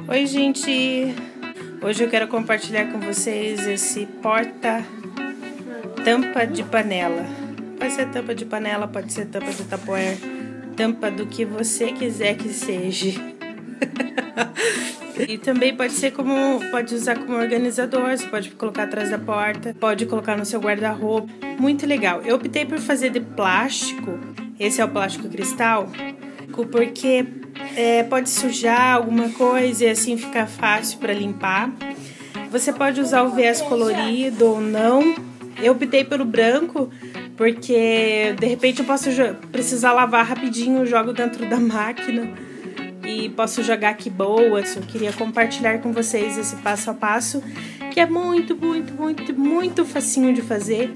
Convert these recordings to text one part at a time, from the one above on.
Oi, gente! Hoje eu quero compartilhar com vocês esse porta-tampa de panela. Pode ser tampa de panela, pode ser tampa de tupperware, tampa do que você quiser que seja. E também pode usar como organizador, você pode colocar atrás da porta, pode colocar no seu guarda-roupa. Muito legal. Eu optei por fazer de plástico, esse é o plástico cristal, porque pode sujar alguma coisa e assim fica fácil para limpar. Você pode usar o viés colorido ou não. Eu optei pelo branco porque de repente eu posso precisar lavar rapidinho, eu jogo dentro da máquina e posso jogar aqui boas. Eu queria compartilhar com vocês esse passo a passo, que é muito facinho de fazer.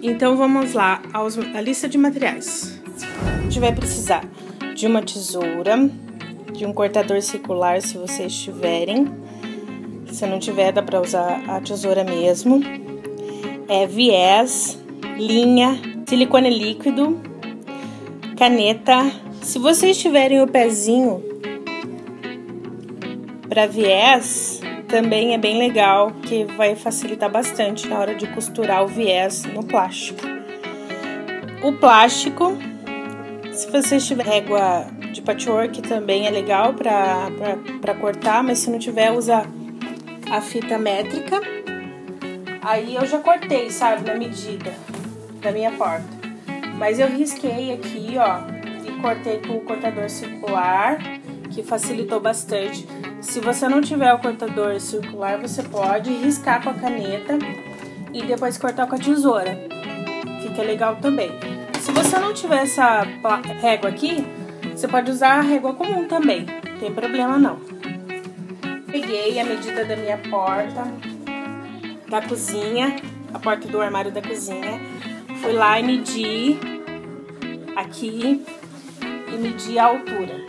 Então vamos lá, a lista de materiais. A gente vai precisar de uma tesoura, de um cortador circular se vocês tiverem. Se não tiver, dá para usar a tesoura mesmo. Viés, linha, silicone líquido, caneta. Se vocês tiverem o pezinho para viés, também é bem legal, que vai facilitar bastante na hora de costurar o viés no plástico. O plástico, se vocês tiverem régua de patchwork, também é legal para cortar, mas se não tiver, usa a fita métrica. Aí eu já cortei, sabe, na medida da minha porta. Mas eu risquei aqui, ó, e cortei com o cortador circular, que facilitou bastante. Se você não tiver o cortador circular, você pode riscar com a caneta e depois cortar com a tesoura. Fica legal também. Se você não tiver essa régua aqui, você pode usar a régua comum também, não tem problema não. Peguei a medida da minha porta da cozinha, a porta do armário da cozinha. Fui lá e medi aqui e medi a altura.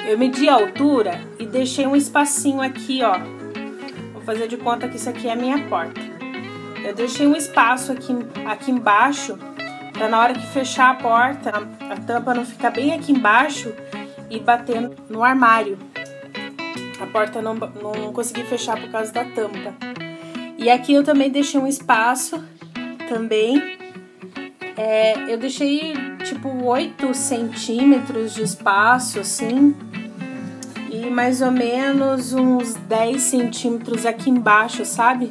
Eu medi a altura e deixei um espacinho aqui, ó. Vou fazer de conta que isso aqui é a minha porta. Eu deixei um espaço aqui embaixo, para na hora que fechar a porta, a tampa não ficar bem aqui embaixo e bater no armário. A porta não consegui fechar por causa da tampa. E aqui eu também deixei um espaço também. Eu deixei tipo 8 centímetros de espaço, assim. E mais ou menos uns 10 centímetros aqui embaixo, sabe?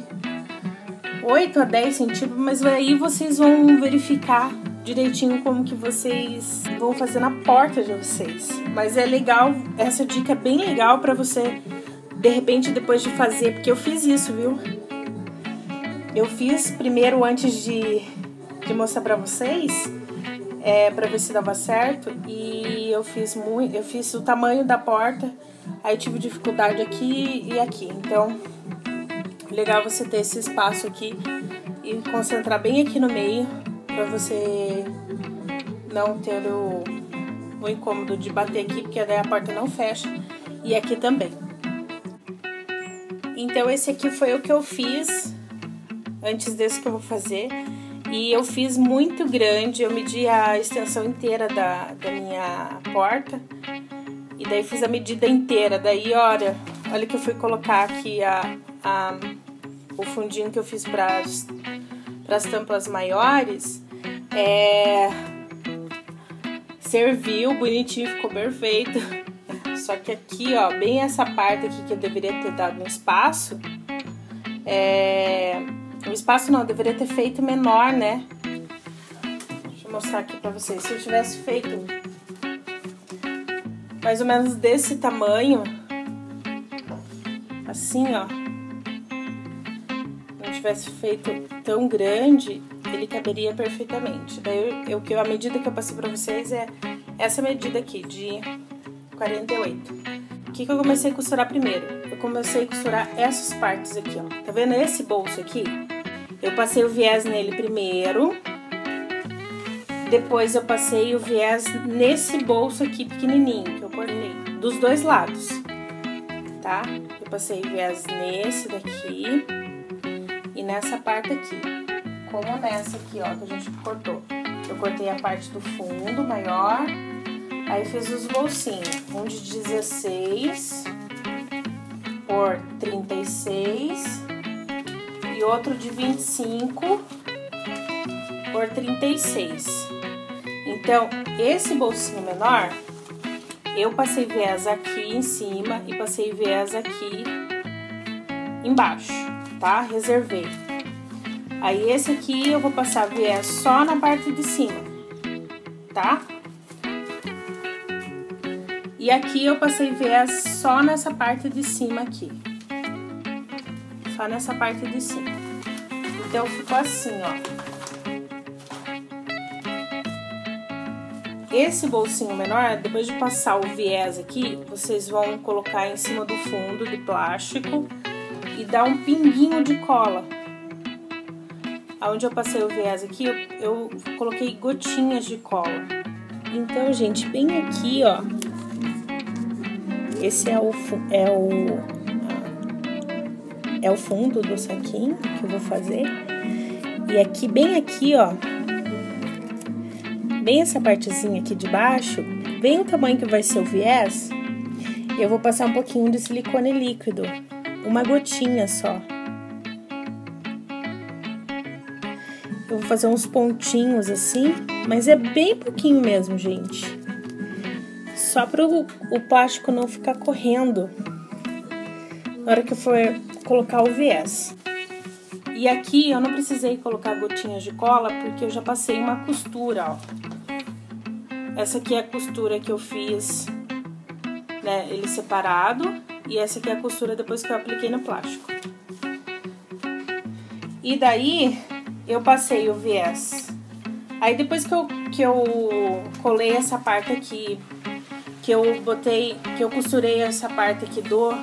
8 a 10 centímetros, mas aí vocês vão verificar direitinho como que vocês vão fazer na porta de vocês. Mas é legal, essa dica é bem legal pra você, de repente, depois de fazer, porque eu fiz isso, viu? Eu fiz primeiro antes de mostrar pra vocês, pra ver se dava certo, e eu fiz o tamanho da porta, aí tive dificuldade aqui e aqui. Então, legal você ter esse espaço aqui e concentrar bem aqui no meio, pra você não ter o incômodo de bater aqui, porque daí a porta não fecha, e aqui também. Então esse aqui foi o que eu fiz antes desse que eu vou fazer, e eu fiz muito grande. Eu medi a extensão inteira da minha porta, e daí fiz a medida inteira. Daí olha que eu fui colocar aqui o fundinho que eu fiz para as tampas maiores. Serviu bonitinho, ficou perfeito. Só que aqui, ó, bem essa parte aqui que eu deveria ter dado um espaço, o espaço não, eu deveria ter feito menor, né? Deixa eu mostrar aqui pra vocês. Se eu tivesse feito mais ou menos desse tamanho, assim, ó, não tivesse feito tão grande, ele caberia perfeitamente. Daí a medida que eu passei pra vocês é essa medida aqui, de 48. O que eu comecei a costurar primeiro? Eu comecei a costurar essas partes aqui, ó. Tá vendo esse bolso aqui? Eu passei o viés nele primeiro. Depois eu passei o viés nesse bolso aqui pequenininho, que eu cortei, dos dois lados, tá? Eu passei o viés nesse daqui e nessa parte aqui. Como nessa aqui, ó, que a gente cortou. Eu cortei a parte do fundo maior, aí fiz os bolsinhos, um de 16 por 36 e outro de 25 por 36. Então, esse bolsinho menor, eu passei viés aqui em cima e passei viés aqui embaixo, tá? Reservei. Aí, esse aqui eu vou passar viés só na parte de cima, tá? E aqui eu passei viés só nessa parte de cima aqui. Só nessa parte de cima. Então, ficou assim, ó. Esse bolsinho menor, depois de passar o viés aqui, vocês vão colocar em cima do fundo de plástico e dar um pinguinho de cola. Onde eu passei o viés aqui, eu coloquei gotinhas de cola. Então, gente, bem aqui, ó. Esse é o fundo do saquinho que eu vou fazer. E aqui, bem aqui, ó. Bem essa partezinha aqui de baixo, bem o tamanho que vai ser o viés, eu vou passar um pouquinho de silicone líquido, uma gotinha só. Eu vou fazer uns pontinhos assim, mas é bem pouquinho mesmo, gente. Só para o plástico não ficar correndo na hora que eu for colocar o viés. E aqui eu não precisei colocar gotinhas de cola, porque eu já passei uma costura, ó. Essa aqui é a costura que eu fiz, né, ele separado, e essa aqui é a costura depois que eu apliquei no plástico. E daí, eu passei o viés. Aí depois que eu colei essa parte aqui, que eu costurei essa parte aqui do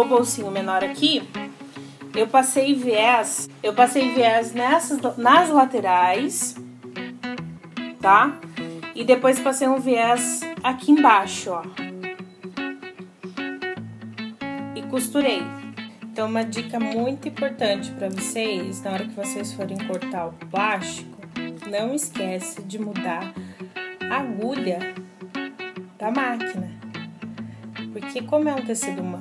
bolsinho menor aqui, eu passei viés nas laterais, tá? E depois passei um viés aqui embaixo, ó. E costurei. Então, uma dica muito importante para vocês, na hora que vocês forem cortar o plástico, não esquece de mudar a agulha da máquina. Porque como é um tecido, uma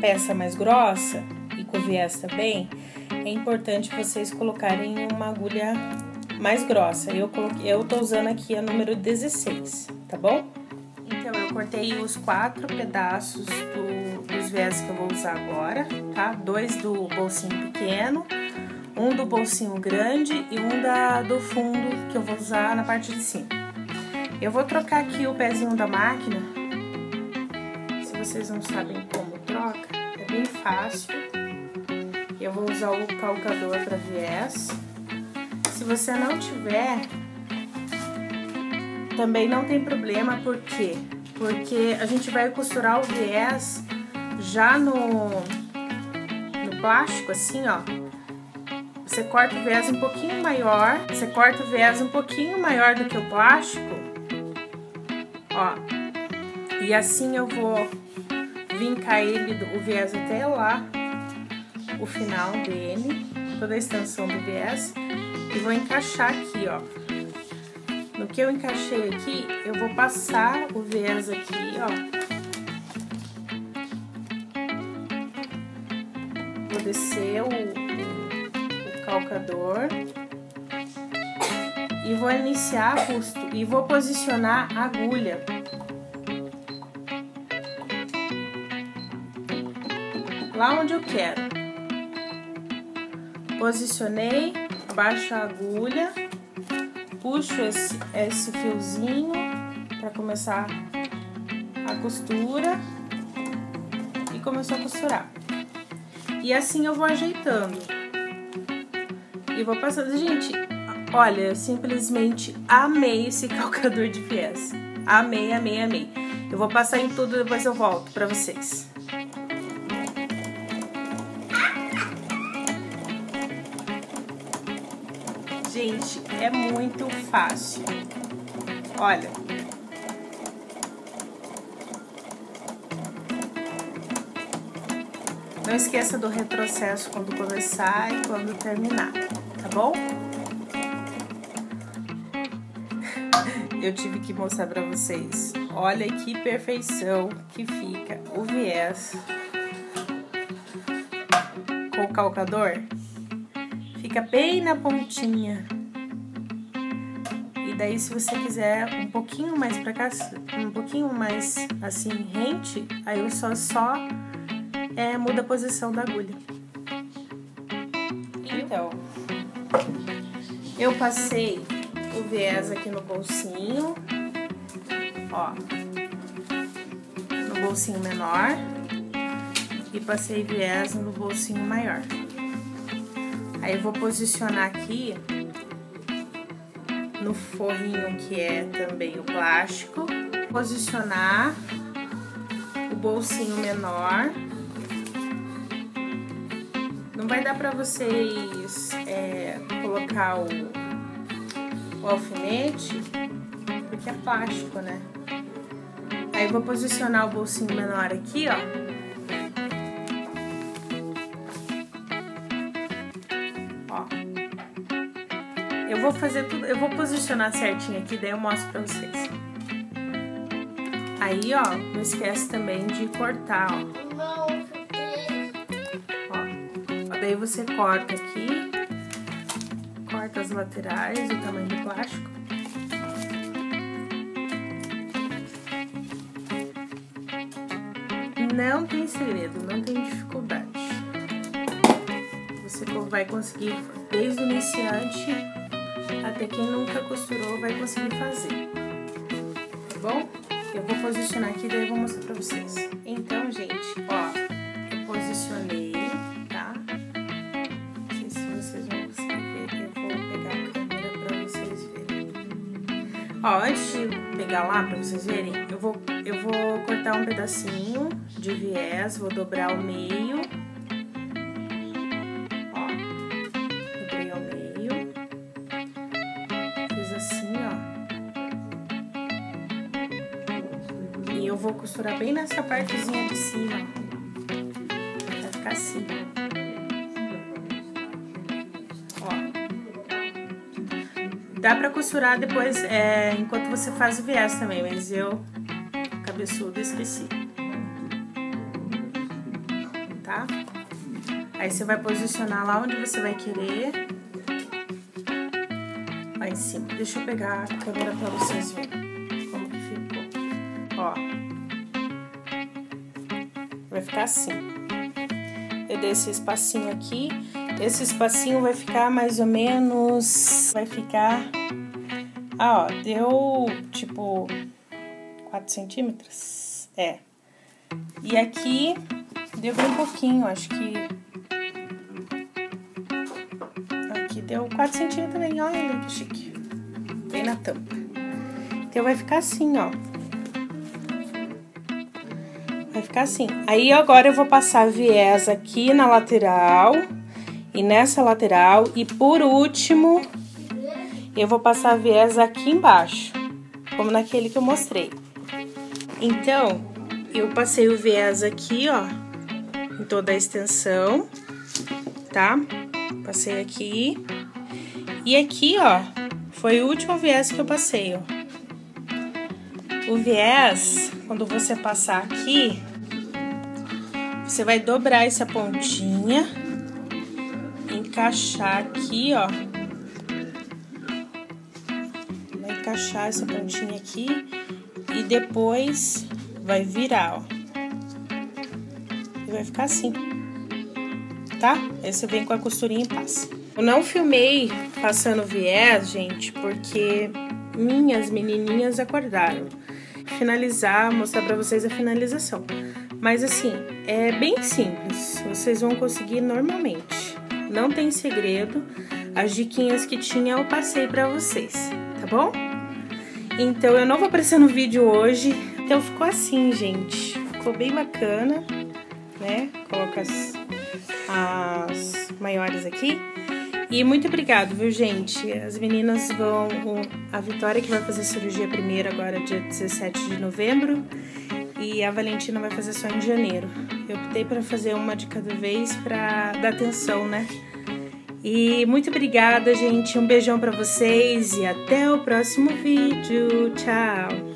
peça mais grossa e com viés também, é importante vocês colocarem uma agulha mais grossa. Eu tô usando aqui a número 16, tá bom? Então, eu cortei os 4 pedaços dos viés que eu vou usar agora, tá? 2 do bolsinho pequeno, um do bolsinho grande e um do fundo que eu vou usar na parte de cima. Eu vou trocar aqui o pezinho da máquina. Se vocês não sabem como troca, é bem fácil. Eu vou usar o calcador para viés. Se você não tiver, também não tem problema, por quê? Porque a gente vai costurar o viés já no plástico, assim, ó. Você corta o viés um pouquinho maior, do que o plástico, ó. E assim eu vou vincar o viés até lá, o final dele, toda a extensão do viés. E vou encaixar aqui, ó. No que eu encaixei aqui, eu vou passar o viés aqui, ó. Vou descer o calcador. E vou iniciar a costura. E vou posicionar a agulha. Lá onde eu quero. Posicionei. Baixo a agulha, puxo esse fiozinho para começar a costura e começou a costurar. E assim eu vou ajeitando. E vou passando. Gente, olha, eu simplesmente amei esse calcador de viés. Amei, amei, amei. Eu vou passar em tudo e depois eu volto para vocês. Gente, é muito fácil. Olha. Não esqueça do retrocesso quando começar e quando terminar, tá bom? Eu tive que mostrar pra vocês Olha que perfeição que fica o viés com o calcador. Fica bem na pontinha. E daí, se você quiser um pouquinho mais pra cá, um pouquinho mais assim, rente, aí eu só muda a posição da agulha. Então, eu passei o viés aqui no bolsinho, ó, no bolsinho menor, e passei viés no bolsinho maior. Aí eu vou posicionar aqui no forrinho, que é também o plástico, posicionar o bolsinho menor. Não vai dar pra vocês colocar o alfinete, porque é plástico, né? Aí eu vou posicionar o bolsinho menor aqui, ó. Ó. Eu vou fazer tudo, eu vou posicionar certinho aqui, daí eu mostro pra vocês. Aí, ó, não esquece também de cortar, ó. Daí você corta aqui, corta as laterais, o tamanho do plástico. Não tem segredo, não tem dificuldade. Você vai conseguir, desde o iniciante até quem nunca costurou, vai conseguir fazer. Tá bom? Eu vou posicionar aqui, daí eu vou mostrar pra vocês. Então, gente, ó, eu posicionei. Ó, antes de pegar lá pra vocês verem, eu vou cortar um pedacinho de viés, vou dobrar ao meio. Ó, dobrei ao meio. Fiz assim, ó. E eu vou costurar bem nessa partezinha de cima, ó. Vai ficar assim. Dá pra costurar depois, enquanto você faz o viés também, mas eu, cabeçudo, esqueci. Tá? Aí você vai posicionar lá onde você vai querer. Lá em cima. Deixa eu pegar a câmera pra vocês verem como que ficou. Ó. Vai ficar assim. Eu dei esse espacinho aqui. Esse espacinho vai ficar mais ou menos... Vai ficar... Ah, ó, deu tipo 4 centímetros. É. E aqui deu bem pouquinho, acho que... Aqui deu 4 centímetros também, olha que chique. Bem na tampa. Então vai ficar assim, ó. Vai ficar assim. Aí agora eu vou passar viés aqui na lateral... E nessa lateral, e por último, eu vou passar viés aqui embaixo, como naquele que eu mostrei. Então, eu passei o viés aqui, ó, em toda a extensão, tá? Passei aqui. E aqui, ó, foi o último viés que eu passei, ó. O viés, quando você passar aqui, você vai dobrar essa pontinha, encaixar aqui, ó. Vai encaixar essa pontinha aqui e depois vai virar, ó. E vai ficar assim, tá? Aí você vem com a costurinha e passa. Eu não filmei passando viés, gente, porque minhas menininhas acordaram. Finalizar, mostrar pra vocês a finalização. Mas assim, é bem simples, vocês vão conseguir normalmente. Não tem segredo, as diquinhas que tinha eu passei pra vocês, tá bom? Então, eu não vou aparecer no vídeo hoje, então ficou assim, gente. Ficou bem bacana, né? Coloca as maiores aqui. E muito obrigado, viu, gente? As meninas vão... A Vitória, que vai fazer cirurgia primeiro agora, dia 17 de novembro. E a Valentina vai fazer só em janeiro. Eu optei para fazer uma de cada vez para dar atenção, né? E muito obrigada, gente. Um beijão para vocês e até o próximo vídeo. Tchau!